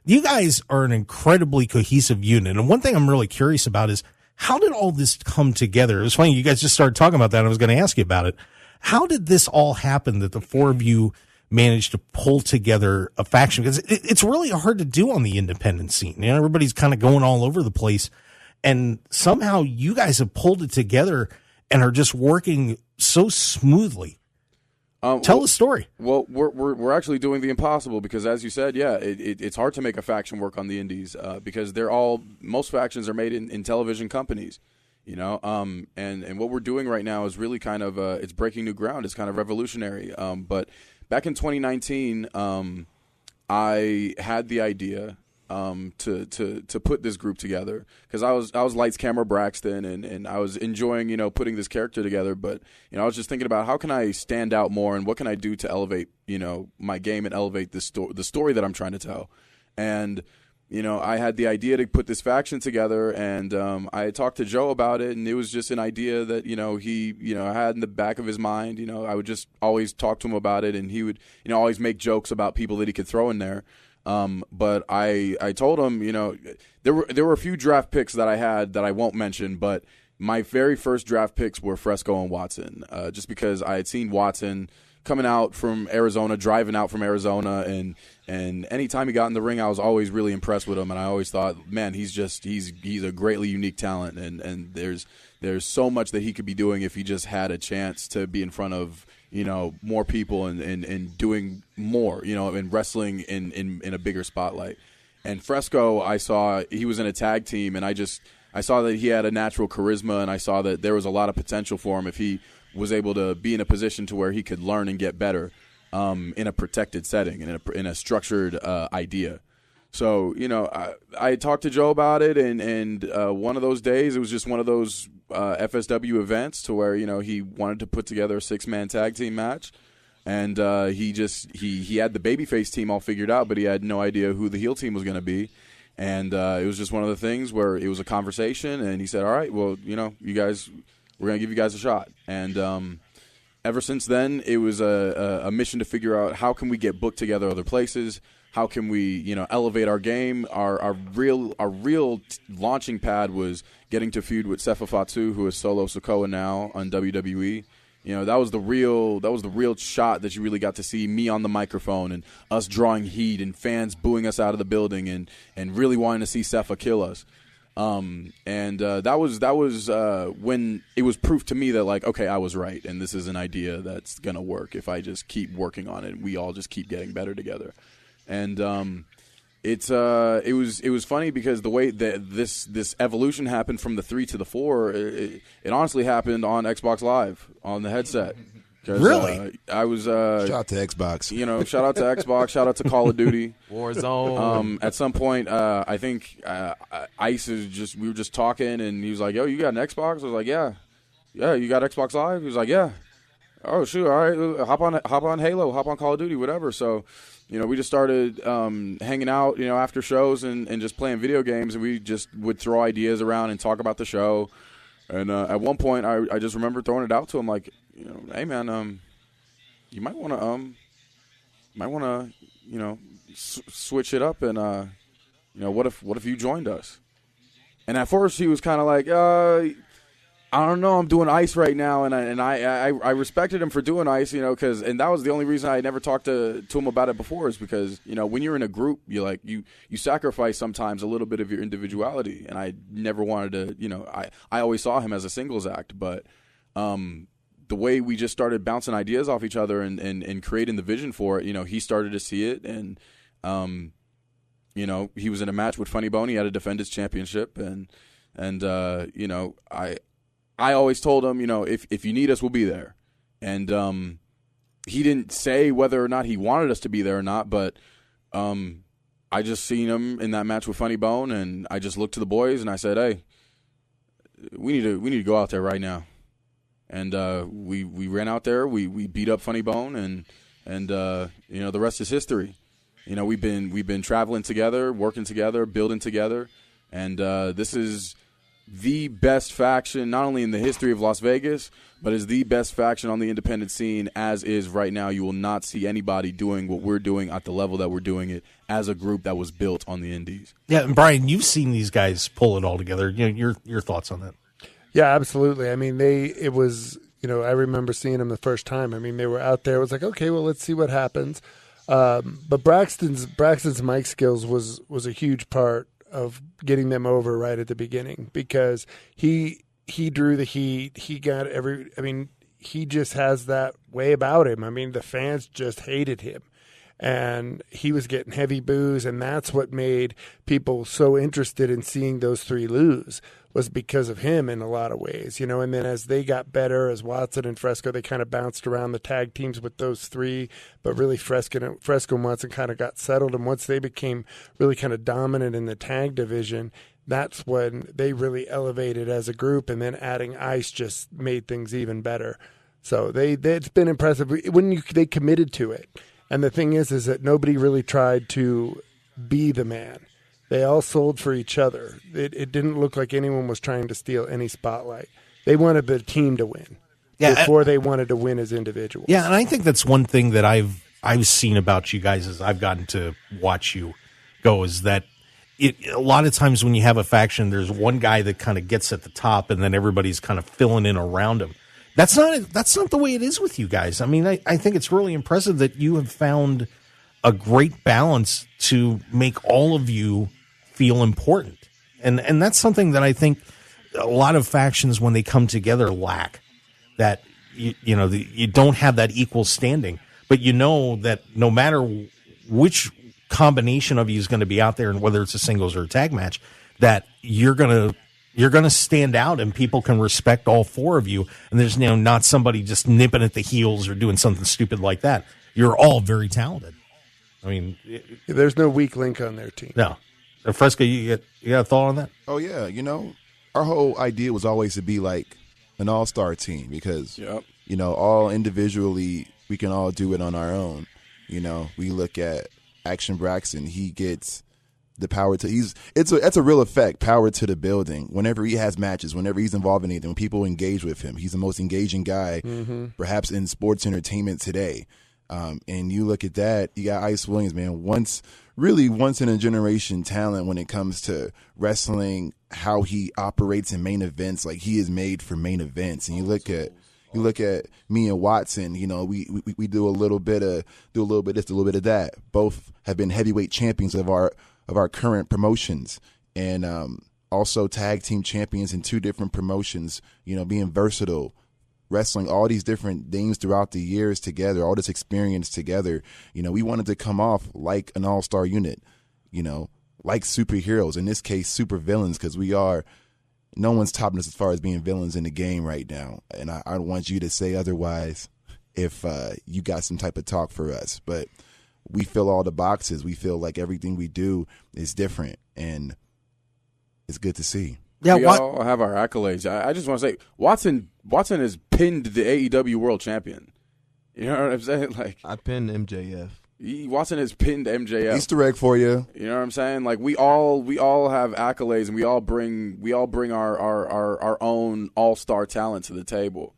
you guys are an incredibly cohesive unit. And one thing I'm really curious about is, how did all this come together? It was funny, you guys just started talking about that, and I was going to ask you about it. How did this all happen that the four of you managed to pull together a faction? Because it's really hard to do on the independent scene. You know, everybody's kind of going all over the place, and somehow you guys have pulled it together and are just working so smoothly. Tell the story. Well, we're actually doing the impossible because, as you said, yeah, it's hard to make a faction work on the indies because most factions are made in television companies, you know. And what we're doing right now is really kind of it's breaking new ground. It's kind of revolutionary. But back in 2019, I had the idea to put this group together because I was Lights Camera Braxton and I was enjoying, you know, putting this character together, but you know, I was just thinking about how can I stand out more and what can I do to elevate, you know, my game and elevate the story that I'm trying to tell. And you know, I had the idea to put this faction together, and I talked to Joe about it, and it was just an idea that, you know, he, you know, had in the back of his mind. You know, I would just always talk to him about it, and he would, you know, always make jokes about people that he could throw in there. But I told him, you know, there were a few draft picks that I had that I won't mention, but my very first draft picks were Fresco and Watson, just because I had seen Watson coming out from Arizona, driving out from Arizona, and anytime he got in the ring, I was always really impressed with him, and I always thought, man, he's a greatly unique talent, and there's so much that he could be doing if he just had a chance to be in front of, you know, more people and doing more, you know, and wrestling in a bigger spotlight. And Fresco, I saw he was in a tag team, and I saw that he had a natural charisma, and I saw that there was a lot of potential for him if he was able to be in a position to where he could learn and get better in a protected setting and in a structured idea. So, you know, I talked to Joe about it, and one of those days, it was just one of those FSW events to where, you know, he wanted to put together a 6-man tag team match, and he had the babyface team all figured out, but he had no idea who the heel team was going to be. And it was just one of the things where it was a conversation, and he said, all right, well, you know, you guys, we're going to give you guys a shot. And ever since then, it was a mission to figure out how can we get booked together other places. How can we, you know, elevate our game? Our real launching pad was getting to feud with Sefa Fatu, who is Solo Sikoa now on WWE. You know, that was the real shot that you really got to see me on the microphone and us drawing heat and fans booing us out of the building and really wanting to see Sefa kill us. That was when it was proof to me that, like, okay, I was right, and this is an idea that's gonna work if I just keep working on it. And we all just keep getting better together. And it was funny because the way that this evolution happened from the 3 to the 4, it honestly happened on Xbox Live on the headset. Really? I was shout out to Xbox. You know, shout out to Xbox, shout out to Call of Duty, Warzone. At some point, I think Ice we were just talking, and he was like, "Yo, you got an Xbox?" I was like, "Yeah, you got Xbox Live?" He was like, "Yeah." Oh shoot! All right, hop on Halo, hop on Call of Duty, whatever. So, you know, we just started hanging out, you know, after shows and just playing video games, and we just would throw ideas around and talk about the show. And at one point, I just remember throwing it out to him, like, you know, hey man, you might want to, you know, switch it up, and you know, what if you joined us? And at first, he was kind of like, I don't know, I'm doing Ice right now, and I respected him for doing Ice, you know, and that was the only reason I never talked to him about it before, is because, you know, when you're in a group, you sacrifice sometimes a little bit of your individuality, and I never wanted to, you know, I always saw him as a singles act, but the way we just started bouncing ideas off each other and creating the vision for it, you know, he started to see it, and you know, he was in a match with Funny Bone, he had to defend his championship, and you know, I always told him, you know, if you need us, we'll be there. And he didn't say whether or not he wanted us to be there or not, but I just seen him in that match with Funny Bone, and I just looked to the boys and I said, hey, we need to go out there right now. And we ran out there, we beat up Funny Bone, and you know, the rest is history. You know, we've been traveling together, working together, building together, and this is the best faction, not only in the history of Las Vegas, but is the best faction on the independent scene as is right now. You will not see anybody doing what we're doing at the level that we're doing it as a group that was built on the indies. Yeah, and Brian, you've seen these guys pull it all together. You know, your thoughts on that? Yeah, absolutely. I mean, it was, I remember seeing them the first time. I mean, they were out there. It was like, okay, well, let's see what happens. But Braxton's mic skills was a huge part of getting them over right at the beginning, because he drew the heat. He got he just has that way about him. I mean, the fans just hated him, and he was getting heavy boos, and that's what made people so interested in seeing those three lose, was because of him in a lot of ways, and then as they got better, as Watson and Fresco, they kind of bounced around the tag teams with those three, but really Fresco and Watson kind of got settled, and once they became really kind of dominant in the tag division, that's when they really elevated as a group, and then adding Ice just made things even better. So it's been impressive when they committed to it. And the thing is that nobody really tried to be the man. They all sold for each other. It didn't look like anyone was trying to steal any spotlight. They wanted the team to win before they wanted to win as individuals. Yeah, and I think that's one thing that I've seen about you guys as I've gotten to watch you go, is that a lot of times when you have a faction, there's one guy that kind of gets at the top, and then everybody's kind of filling in around him. That's not the way it is with you guys. I mean, I think it's really impressive that you have found a great balance to make all of you feel important. And that's something that I think a lot of factions, when they come together, lack. That you don't have that equal standing, but that no matter which combination of you is going to be out there, and whether it's a singles or a tag match, that you're going to stand out, and people can respect all four of you. And there's not somebody just nipping at the heels or doing something stupid like that. You're all very talented. I mean, there's no weak link on their team. No. Fresco, you got a thought on that? Oh yeah, our whole idea was always to be like an all-star team, because all individually we can all do it on our own. We look at Action Braxton; he gets the power to. That's a real effect. Power to the building. Whenever he has matches, whenever he's involved in anything, when people engage with him, he's the most engaging guy, perhaps in sports entertainment today. And you look at that, you got Ice Williams, man. Once in a generation talent when it comes to wrestling, how he operates in main events. Like, he is made for main events. And you look at me and Watson, we do a little bit of this, a little bit of that. Both have been heavyweight champions of our current promotions, and also tag team champions in two different promotions, being versatile, wrestling all these different things throughout the years together, all this experience together. We wanted to come off like an all-star unit, like superheroes, in this case, super villains, because no one's topping us as far as being villains in the game right now. And I don't want you to say otherwise if you got some type of talk for us. But we fill all the boxes. We feel like everything we do is different, and it's good to see. Yeah, we all have our accolades. I just want to say, Watson has pinned the AEW World Champion. You know what I'm saying? Like, I pinned MJF. Watson has pinned MJF. Easter egg for you. You know what I'm saying? Like, we all have accolades, and we all bring our own all-star talent to the table.